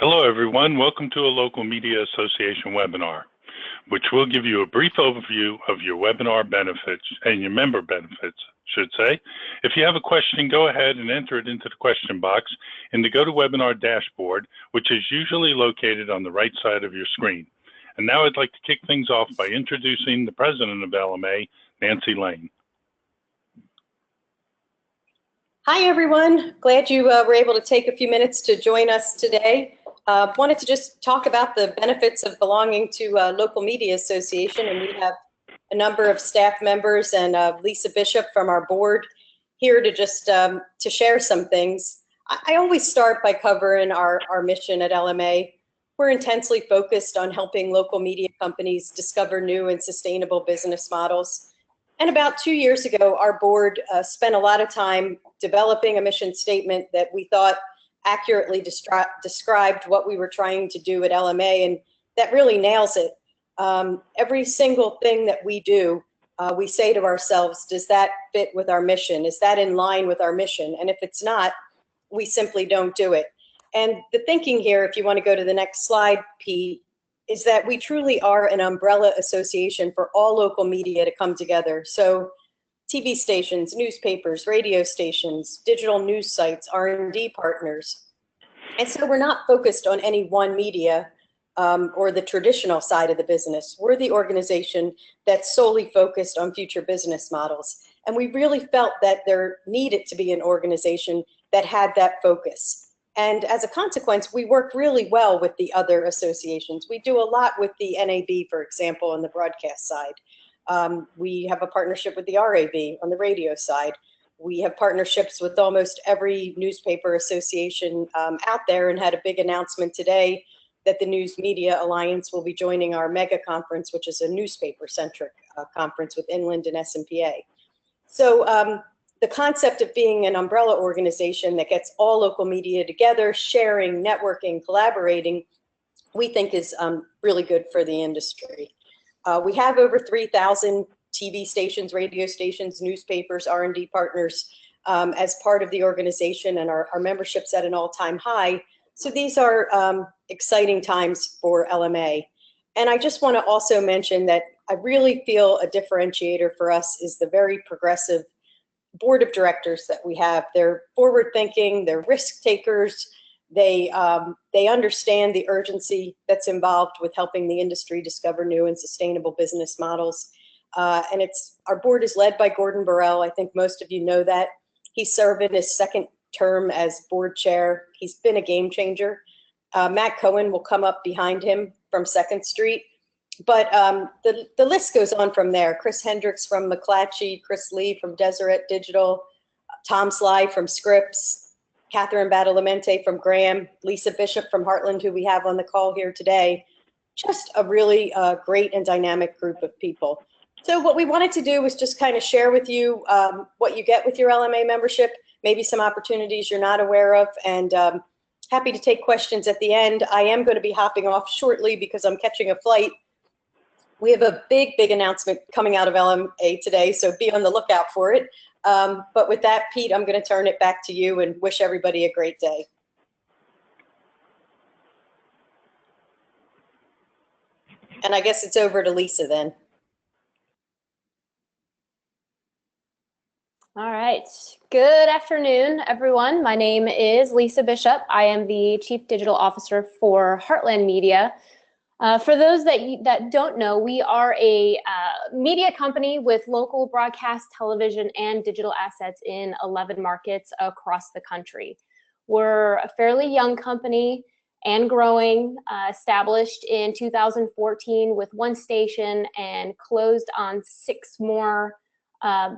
Hello, everyone. Welcome to a Local Media Association webinar, which will give you a brief overview of your webinar benefits and your member benefits, should say. If you have a question, go ahead and enter it into the question box in the GoToWebinar dashboard, which is usually located on the right side of your screen. And now I'd like to kick things off by introducing the president of LMA, Nancy Lane. Hi, everyone. Glad you were able to take a few minutes to join us today. Wanted to just talk about the benefits of belonging to a local media association, and we have a number of staff members and Lisa Bishop from our board here to just to share some things. I always start by covering our mission at LMA. We're intensely focused on helping local media companies discover new and sustainable business models. And about 2 years ago, our board spent a lot of time developing a mission statement that we thought accurately described what we were trying to do at LMA, and that really nails it. Every single thing that we do, we say to ourselves, does that fit with our mission? Is that in line with our mission? And if it's not, we simply don't do it. And the thinking here, if you want to go to the next slide, Pete, is that we truly are an umbrella association for all local media to come together. So TV stations, newspapers, radio stations, digital news sites, R&D partners. And so we're not focused on any one media or the traditional side of the business. We're the organization that's solely focused on future business models. And we really felt that there needed to be an organization that had that focus. And as a consequence, we work really well with the other associations. We do a lot with the NAB, for example, on the broadcast side. We have a partnership with the RAB on the radio side. We have partnerships with almost every newspaper association out there, and had a big announcement today that the News Media Alliance will be joining our mega conference, which is a newspaper-centric conference with Inland and SMPA. So the concept of being an umbrella organization that gets all local media together, sharing, networking, collaborating, we think is really good for the industry. We have over 3,000 TV stations, radio stations, newspapers, R&D partners as part of the organization, and our membership's at an all-time high. So these are exciting times for LMA. And I just want to also mention that I really feel a differentiator for us is the very progressive board of directors that we have. They're forward-thinking, they're risk takers. They understand the urgency that's involved with helping the industry discover new and sustainable business models. And our board is led by Gordon Burrell. I think most of you know that. He's serving his second term as board chair. He's been a game changer. Matt Cohen will come up behind him from 2nd Street. But the list goes on from there. Chris Hendricks from McClatchy, Chris Lee from Deseret Digital, Tom Sly from Scripps, Catherine Badalamenti from Graham, Lisa Bishop from Heartland, who we have on the call here today. Just a really great and dynamic group of people. So what we wanted to do was just kind of share with you what you get with your LMA membership, maybe some opportunities you're not aware of, and happy to take questions at the end. I am going to be hopping off shortly because I'm catching a flight. We have a big announcement coming out of LMA today, so be on the lookout for it. But with that, Pete, I'm going to turn it back to you and wish everybody a great day. And I guess it's over to Lisa then. All right. Good afternoon, everyone. My name is Lisa Bishop. I am the Chief Digital Officer for Heartland Media. For those that don't know, we are a media company with local broadcast, television, and digital assets in 11 markets across the country. We're a fairly young company and growing, established in 2014 with 1 station and closed on 6 more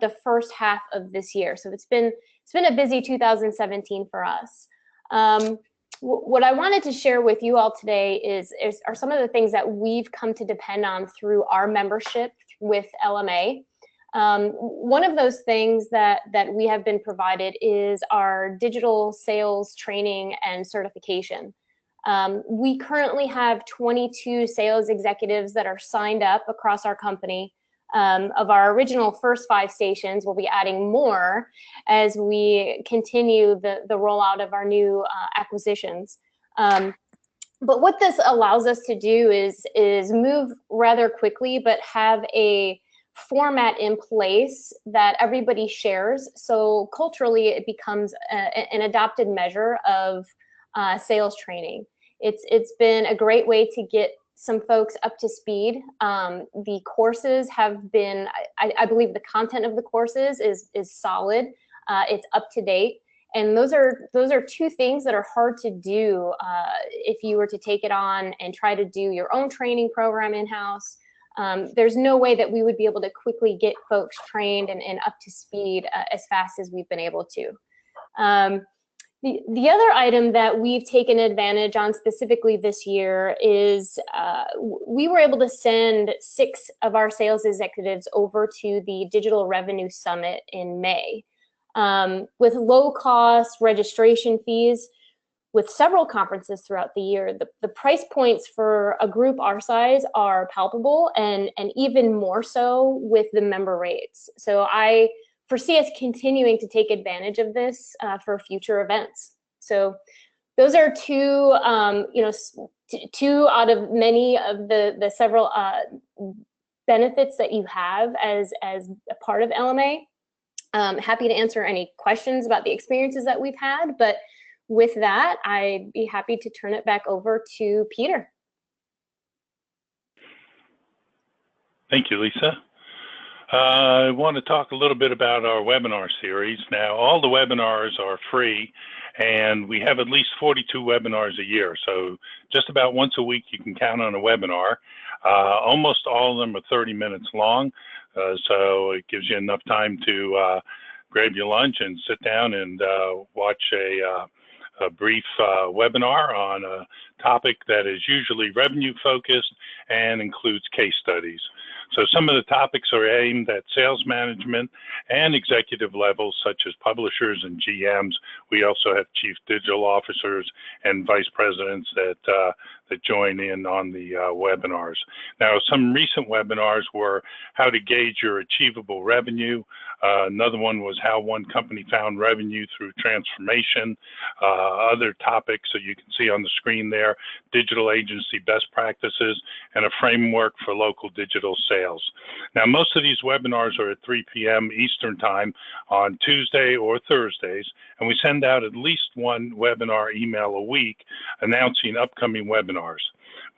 the first half of this year. So it's been a busy 2017 for us. What I wanted to share with you all today are some of the things that we've come to depend on through our membership with LMA. One of those things that we have been provided is our digital sales training and certification. We currently have 22 sales executives that are signed up across our company. Of our original first 5 stations, we'll be adding more as we continue the rollout of our new acquisitions. But what this allows us to do is move rather quickly, but have a format in place that everybody shares. So culturally, it becomes an adopted measure of sales training. It's been a great way to get some folks up to speed. The courses have been, I believe the content of the courses is solid. It's up to date. And those are two things that are hard to do if you were to take it on and try to do your own training program in-house. There's no way that we would be able to quickly get folks trained and up to speed as fast as we've been able to. The other item that we've taken advantage on specifically this year is we were able to send 6 of our sales executives over to the Digital Revenue Summit in May. With low cost registration fees, with several conferences throughout the year, the price points for a group our size are palpable, and even more so with the member rates. So I foresee us continuing to take advantage of this for future events. So those are two, two out of many of the several benefits that you have as a part of LMA. Happy to answer any questions about the experiences that we've had, but with that, I'd be happy to turn it back over to Peter. Thank you, Lisa. I want to talk a little bit about our webinar series. Now, all the webinars are free, and we have at least 42 webinars a year. So just about once a week, you can count on a webinar. Almost all of them are 30 minutes long. So it gives you enough time to grab your lunch and sit down and watch a brief webinar on a topic that is usually revenue focused and includes case studies. So some of the topics are aimed at sales management and executive levels, such as publishers and GMs. We also have chief digital officers and vice presidents that join in on the webinars. Now, some recent webinars were how to gauge your achievable revenue. Another one was how one company found revenue through transformation. Other topics that you can see on the screen there, digital agency best practices, and a framework for local digital sales. Now, most of these webinars are at 3 p.m. Eastern time on Tuesday or Thursdays, and we send out at least one webinar email a week announcing upcoming webinars.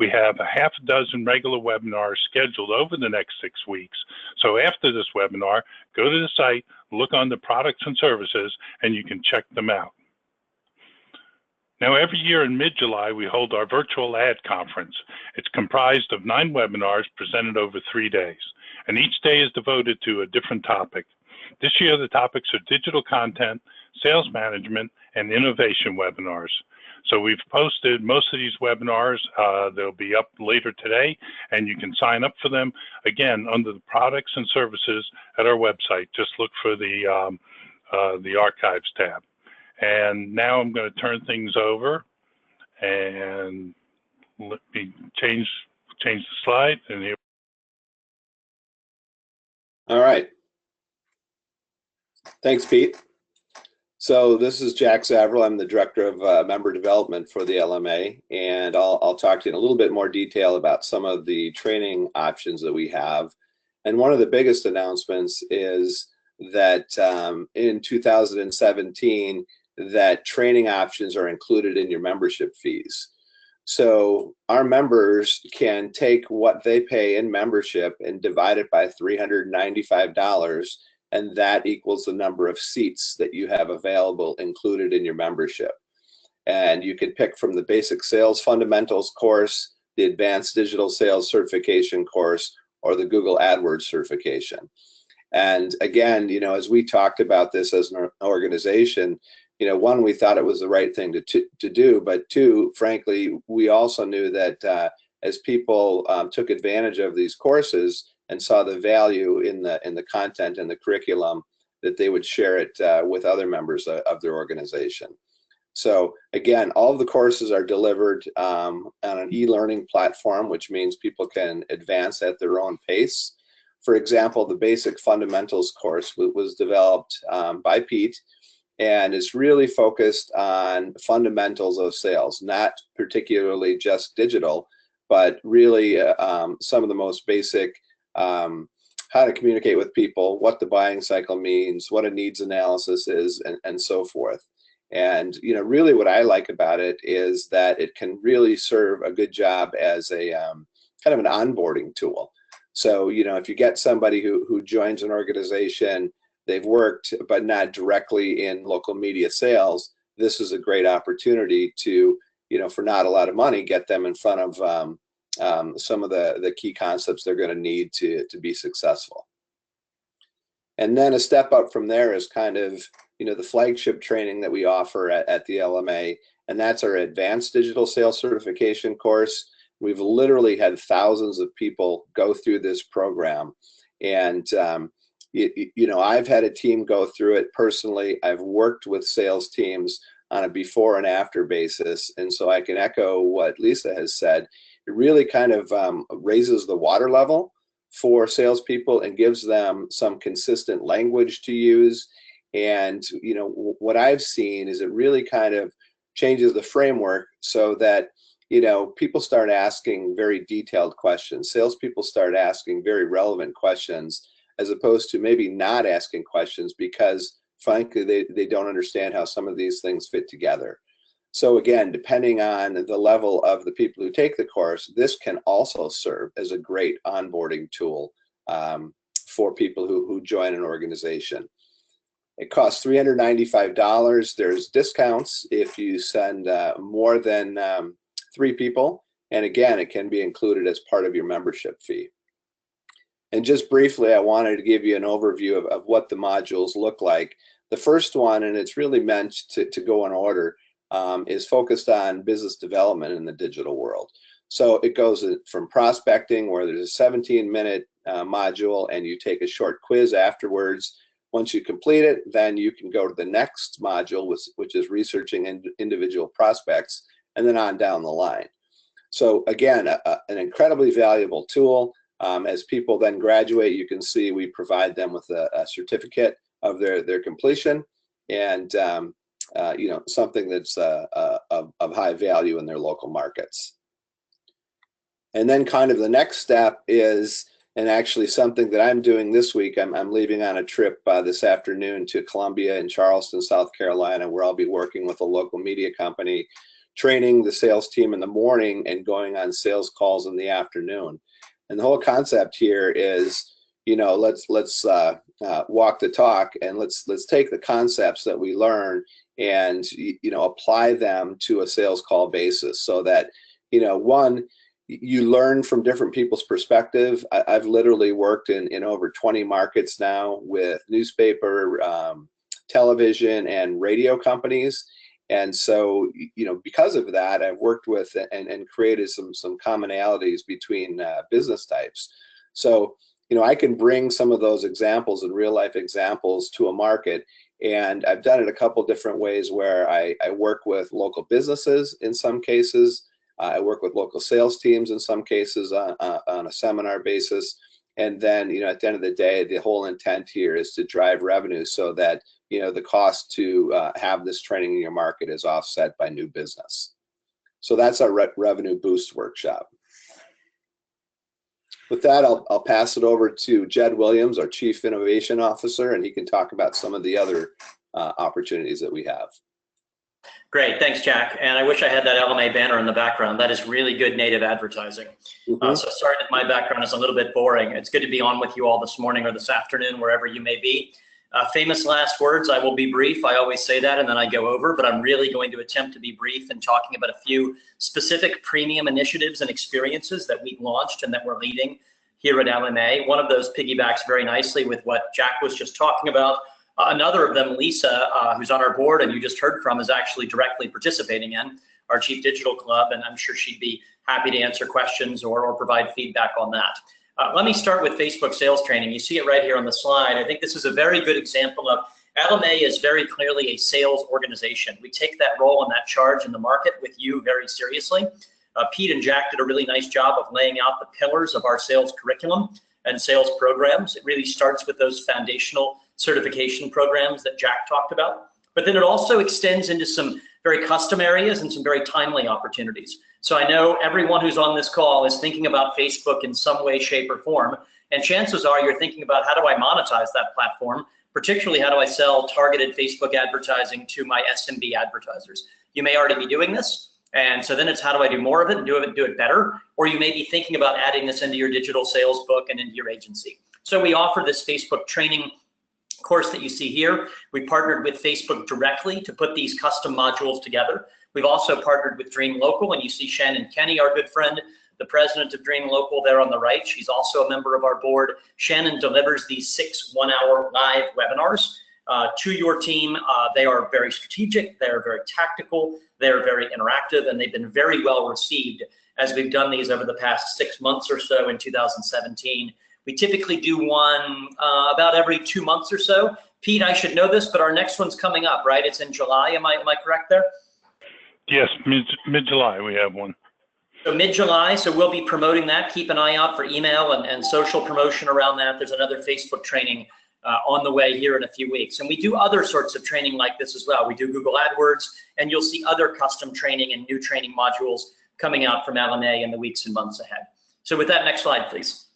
We have a half a dozen regular webinars scheduled over the next 6 weeks. So after this webinar, go to the site, look on the products and services, and you can check them out. Now, every year in mid-July, we hold our virtual ad conference. It's comprised of 9 webinars presented over 3 days, and each day is devoted to a different topic. This year, the topics are digital content, sales management, and innovation webinars. So we've posted most of these webinars. They'll be up later today, and you can sign up for them, again, under the products and services at our website. Just look for the archives tab. And now I'm going to turn things over, and let me change the slide. And here. All right. Thanks, Pete. So this is Jack Zavril. I'm the Director of Member Development for the LMA, and I'll talk to you in a little bit more detail about some of the training options that we have. And one of the biggest announcements is that in 2017, that training options are included in your membership fees. So our members can take what they pay in membership and divide it by $395, and that equals the number of seats that you have available included in your membership. And you can pick from the Basic Sales Fundamentals course, the Advanced Digital Sales Certification course, or the Google AdWords certification. And again, you know, as we talked about this as an organization, you know, one, we thought it was the right thing to do, but two, frankly, we also knew that as people took advantage of these courses and saw the value in the content and the curriculum, that they would share it with other members of their organization. So again, all of the courses are delivered on an e-learning platform, which means people can advance at their own pace. For example, the Basic Fundamentals course was developed by Pete, and it's really focused on fundamentals of sales, not particularly just digital, but really some of the most basic, how to communicate with people, what the buying cycle means, what a needs analysis is, and so forth. And really what I like about it is that it can really serve a good job as a kind of an onboarding tool. So if you get somebody who joins an organization, they've worked but not directly in local media sales, this is a great opportunity to, for not a lot of money, get them in front of some of the key concepts they're going to need to be successful. And then a step up from there is kind of the flagship training that we offer at the LMA, and that's our Advanced Digital Sales Certification course. We've literally had thousands of people go through this program, and I've had a team go through it personally. I've worked with sales teams on a before and after basis, and so I can echo what Lisa has said. It really kind of raises the water level for salespeople and gives them some consistent language to use. And what I've seen is it really kind of changes the framework so that people start asking very detailed questions. Salespeople start asking very relevant questions, as opposed to maybe not asking questions because frankly they don't understand how some of these things fit together. So again, depending on the level of the people who take the course, this can also serve as a great onboarding tool for people who join an organization. It costs $395. There's discounts if you send more than 3 people. And again, it can be included as part of your membership fee. And just briefly, I wanted to give you an overview of what the modules look like. The first one, and it's really meant to go in order, is focused on business development in the digital world. So it goes from prospecting, where there's a 17-minute module, and you take a short quiz afterwards. Once you complete it, then you can go to the next module, which is researching individual prospects, and then on down the line. So again, an incredibly valuable tool. As people then graduate, you can see we provide them with a certificate of their completion, and something that's of high value in their local markets. And then kind of the next step is, and actually something that I'm doing this week, I'm leaving on a trip this afternoon to Columbia and Charleston, South Carolina, where I'll be working with a local media company, training the sales team in the morning and going on sales calls in the afternoon. And the whole concept here is, let's walk the talk, and let's take the concepts that we learn and apply them to a sales call basis, so that one, you learn from different people's perspective. I've literally worked in over 20 markets now with newspaper, television, and radio companies. And so, because of that, I've worked with and created some commonalities between business types. So, I can bring some of those examples and real life examples to a market. And I've done it a couple different ways, where I work with local businesses in some cases. I work with local sales teams in some cases on a seminar basis. And then, at the end of the day, the whole intent here is to drive revenue so that, the cost to have this training in your market is offset by new business. So that's our revenue boost workshop. With that, I'll pass it over to Jed Williams, our Chief Innovation Officer, and he can talk about some of the other opportunities that we have. Great, thanks, Jack. And I wish I had that LMA banner in the background. That is really good native advertising. So sorry that my background is a little bit boring. It's good to be on with you all this morning or this afternoon, wherever you may be. Famous last words, I will be brief. I always say that and then I go over, but I'm really going to attempt to be brief in talking about a few specific premium initiatives and experiences that we've launched and that we're leading here at LMA. One of those piggybacks very nicely with what Jack was just talking about. Another of them, Lisa, who's on our board and you just heard from, is actually directly participating in our Chief Digital Club, and I'm sure she'd be happy to answer questions or provide feedback on that. Let me start with Facebook sales training. You see it right here on the slide. I think this is a very good example of LMA is very clearly a sales organization. We take that role and that charge in the market with you very seriously. Pete and Jack did a really nice job of laying out the pillars of our sales curriculum and sales programs. It really starts with those foundational certification programs that Jack talked about. but then it also extends into some very custom areas and some very timely opportunities. So I know everyone who's on this call is thinking about Facebook in some way, shape, or form, and chances are you're thinking about how do I monetize that platform, particularly how do I sell targeted Facebook advertising to my SMB advertisers. You may already be doing this, and so then it's how do I do more of it and do it better, or you may be thinking about adding this into your digital sales book and into your agency. So we offer this Facebook training course that you see here. We partnered with Facebook directly to put these custom modules together. We've also partnered with Dream Local, and you see Shannon Kenny, our good friend, the president of Dream Local there on the right. She's also a member of our board. Shannon delivers these 6 one-hour live webinars to your team. They are very strategic, they're very tactical, they're very interactive, and they've been very well received as we've done these over the past 6 months or so in 2017. We typically do one about every 2 months or so. Pete, I should know this, but our next one's coming up, right? It's in July, am I correct there? Yes, mid-July we have one. So mid-July, so we'll be promoting that. Keep an eye out for email and social promotion around that. There's another Facebook training on the way here in a few weeks. And we do other sorts of training like this as well. We do Google AdWords, and you'll see other custom training and new training modules coming out from LMA in the weeks and months ahead. So with that, next slide, please.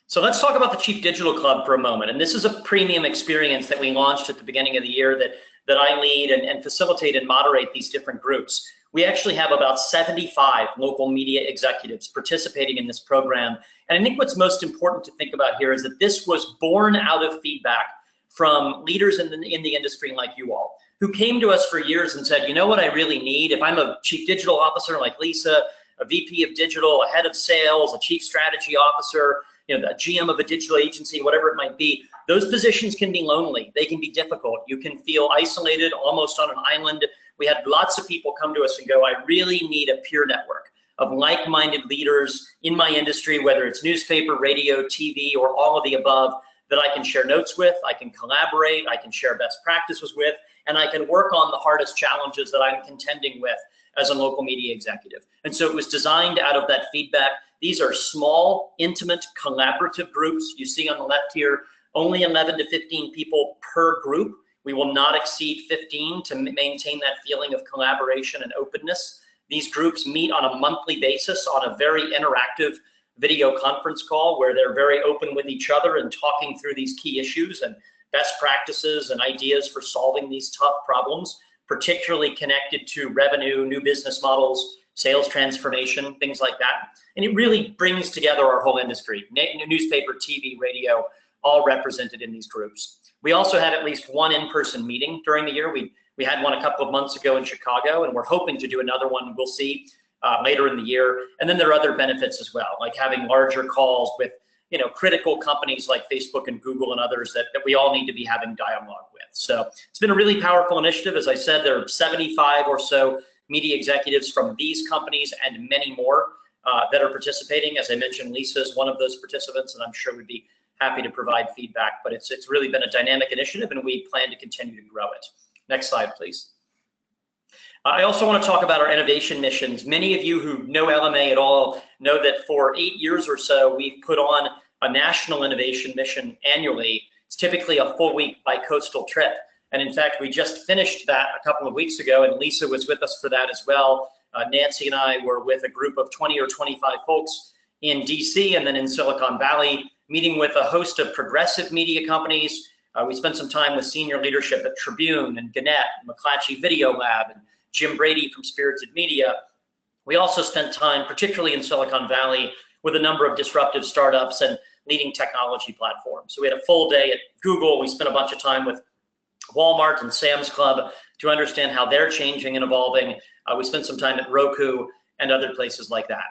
So let's talk about the Chief Digital Club for a moment. And this is a premium experience that we launched at the beginning of the year that I lead and facilitate and moderate these different groups. We actually have about 75 local media executives participating in this program. And I think what's most important to think about here is that this was born out of feedback from leaders in the industry like you all, who came to us for years and said, you know what I really need? If I'm a Chief Digital Officer like Lisa, a VP of Digital, a Head of Sales, a Chief Strategy Officer, you know, a GM of a digital agency, whatever it might be, those positions can be lonely. They can be difficult. You can feel isolated, almost on an island. We had lots of people come to us and go, I really need a peer network of like-minded leaders in my industry, whether it's newspaper, radio, TV, or all of the above, that I can share notes with, I can collaborate, I can share best practices with, and I can work on the hardest challenges that I'm contending with as a local media executive. And so it was designed out of that feedback. These are small, intimate, collaborative groups. You see on the left here, only 11 to 15 people per group. We will not exceed 15 to maintain that feeling of collaboration and openness. These groups meet on a monthly basis on a very interactive video conference call where they're very open with each other and talking through these key issues and best practices and ideas for solving these tough problems, particularly connected to revenue, new business models, sales transformation, things like that. And it really brings together our whole industry, newspaper, TV, radio, all represented in these groups. We also had at least one in-person meeting during the year. We had one a couple of months ago in Chicago, and we're hoping to do another one, we'll see, later in the year. And then there are other benefits as well, like having larger calls with, you know, critical companies like Facebook and Google and others that we all need to be having dialogue with. So it's been a really powerful initiative. As I said, there are 75 or so media executives from these companies and many more that are participating. As I mentioned, Lisa is one of those participants, and I'm sure would be happy to provide feedback, but it's really been a dynamic initiative, and we plan to continue to grow it. Next slide, please. I also want to talk about our innovation missions. Many of you who know LMA at all know that for 8 years or so, we've put on a national innovation mission annually. It's typically a full week bi-coastal trip. And in fact, we just finished that a couple of weeks ago, and Lisa was with us for that as well. Nancy and I were with a group of 20 or 25 folks in DC and then in Silicon Valley, meeting with a host of progressive media companies. We spent some time with senior leadership at Tribune and Gannett, McClatchy Video Lab, and Jim Brady from Spirited Media. We also spent time, particularly in Silicon Valley, with a number of disruptive startups and leading technology platforms. So we had a full day at Google. We spent a bunch of time with Walmart and Sam's Club to understand how they're changing and evolving. We spent some time at Roku and other places like that.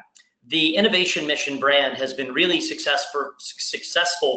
The Innovation Mission brand has been really successful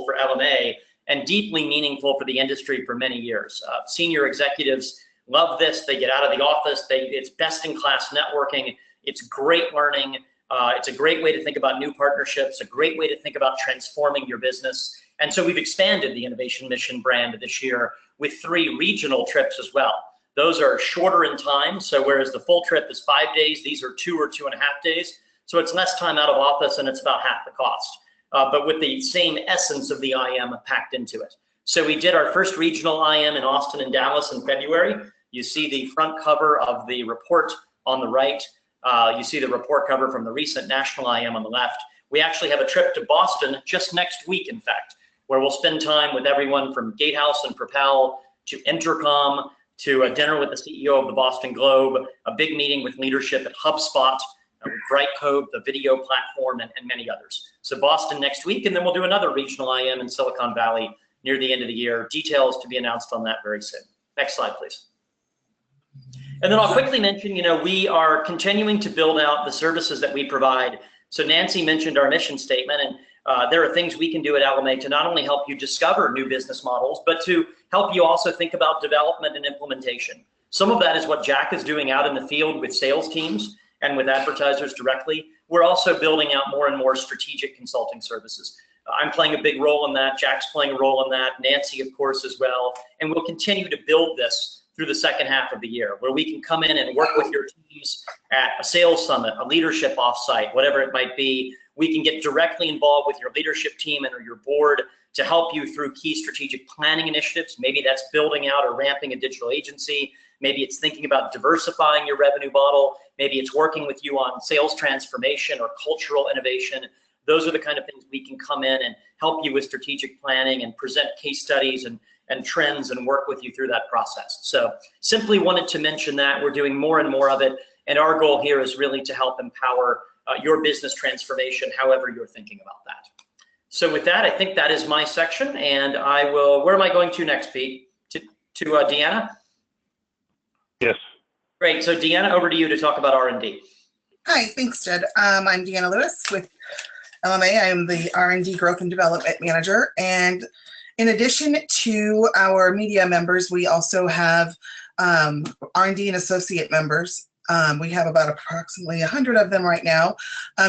for LMA and deeply meaningful for the industry for many years. Senior executives love this. They get out of the office. It's best-in-class networking. It's great learning. It's a great way to think about new partnerships, a great way to think about transforming your business. And so we've expanded the Innovation Mission brand this year with 3 regional trips as well. Those are shorter in time. So whereas the full trip is 5 days, these are 2 or 2.5 days. So it's less time out of office and it's about half the cost, but with the same essence of the IM packed into it. So we did our first regional IM in Austin and Dallas in February. You see the front cover of the report on the right. You see the report cover from the recent national IM on the left. We actually have a trip to Boston just next week, in fact, where we'll spend time with everyone from Gatehouse and Propel to Intercom to a dinner with the CEO of the Boston Globe, a big meeting with leadership at HubSpot, Brightcode, the video platform, and many others. So Boston next week, and then we'll do another regional IM in Silicon Valley near the end of the year. Details to be announced on that very soon. Next slide, please. And then I'll quickly mention, we are continuing to build out the services that we provide. So Nancy mentioned our mission statement, and there are things we can do at LMA to not only help you discover new business models, but to help you also think about development and implementation. Some of that is what Jack is doing out in the field with sales teams and with advertisers directly. We're also building out more and more strategic consulting services. I'm playing a big role in that. Jack's playing a role in that. Nancy, of course, as well. And we'll continue to build this through the second half of the year, where we can come in and work with your teams at a sales summit, a leadership offsite, whatever it might be. We can get directly involved with your leadership team and or your board to help you through key strategic planning initiatives. Maybe that's building out or ramping a digital agency. Maybe it's thinking about diversifying your revenue model. Maybe it's working with you on sales transformation or cultural innovation. Those are the kind of things we can come in and help you with strategic planning and present case studies and trends and work with you through that process. So simply wanted to mention that we're doing more and more of it. And our goal here is really to help empower your business transformation, however you're thinking about that. So with that, I think that is my section, and I will, where am I going to next, Pete? To Deanna? Yes. Great, so Deanna, over to you to talk about R&D. Hi, thanks, Jed. I'm Deanna Lewis with LMA. I am the R&D Growth and Development Manager, and in addition to our media members, we also have R&D and associate members. We have about approximately 100 of them right now.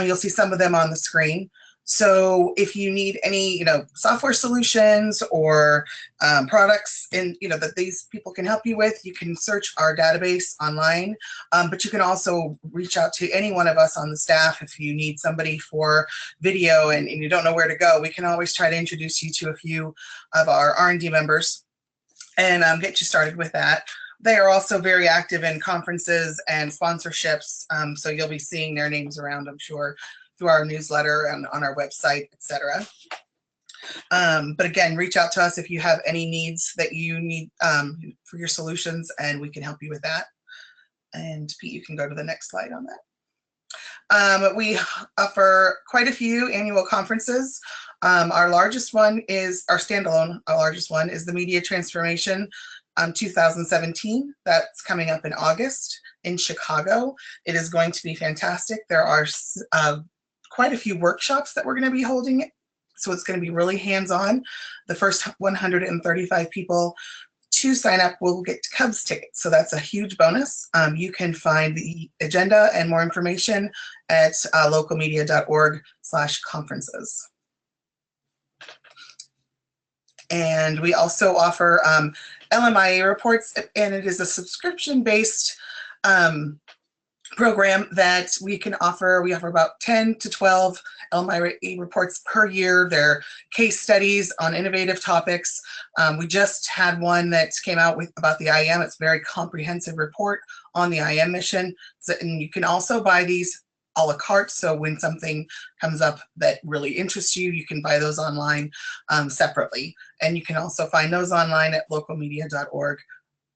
You'll see some of them on the screen. So if you need any, software solutions or products that these people can help you with, you can search our database online, but you can also reach out to any one of us on the staff if you need somebody for video and you don't know where to go. We can always try to introduce you to a few of our R&D members and get you started with that. They are also very active in conferences and sponsorships, so you'll be seeing their names around, I'm sure, through our newsletter and on our website, etc. But again, reach out to us if you have any needs that you need for your solutions, and we can help you with that. And Pete, you can go to the next slide on that. We offer quite a few annual conferences. Our largest one is our standalone. Our largest one is the Media Transformation 2017. That's coming up in August in Chicago. It is going to be fantastic. There are quite a few workshops that we're going to be holding, so it's going to be really hands-on. The first 135 people to sign up will get Cubs tickets, so that's a huge bonus. You can find the agenda and more information at localmedia.org/conferences. And we also offer LMIA reports, and it is a subscription-based program that we can offer. We offer about 10 to 12 LMIA reports per year. They're case studies on innovative topics. We just had one that came out about the IM. It's a very comprehensive report on the IM mission. And you can also buy these a la carte, so when something comes up that really interests you, you can buy those online separately. And you can also find those online at localmedia.org,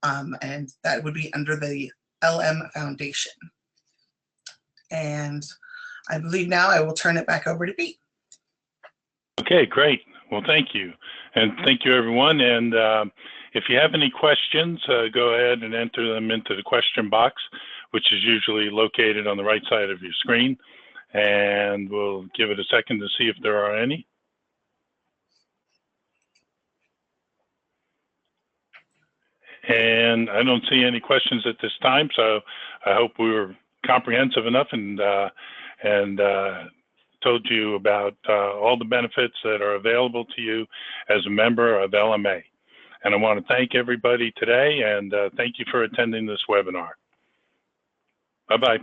and that would be under the LM Foundation. And I believe now I will turn it back over to Pete. Okay, great. Well, thank you. And thank you, everyone. And if you have any questions, go ahead and enter them into the question box, which is usually located on the right side of your screen. And we'll give it a second to see if there are any. And I don't see any questions at this time, so I hope we were comprehensive enough and told you about all the benefits that are available to you as a member of LMA. And I want to thank everybody today, and thank you for attending this webinar. Bye-bye.